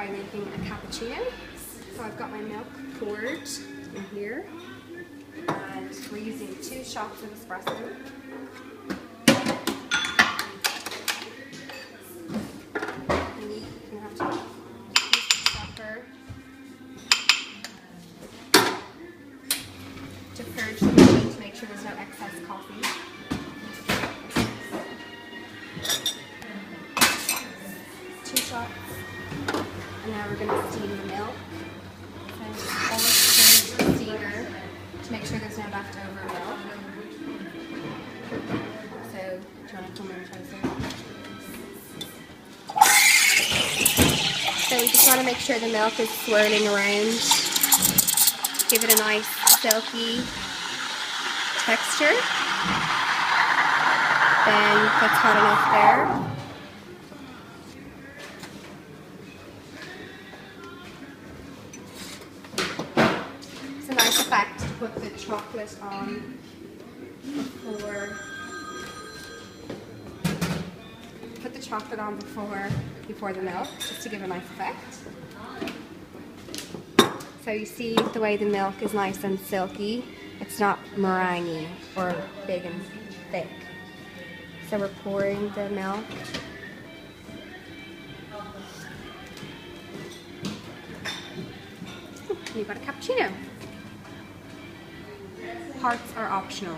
by making a cappuccino. So I've got my milk poured in here, and we're using 2 shots of espresso. And you have to use the stopper to purge the machine to make sure there's no excess coffee. 2 shots. And now we're going to steam the milk. So almost turn the steamer to make sure there's no leftover milk. So, do you want to come in closer? So we just want to make sure the milk is swirling around. Give it a nice silky texture. Then that's hot enough there. It's a nice effect to put the chocolate on before the milk, just to give a nice effect. So you see the way the milk is nice and silky. It's not meringue or big and thick. So we're pouring the milk. You've got a cappuccino. Hearts are optional.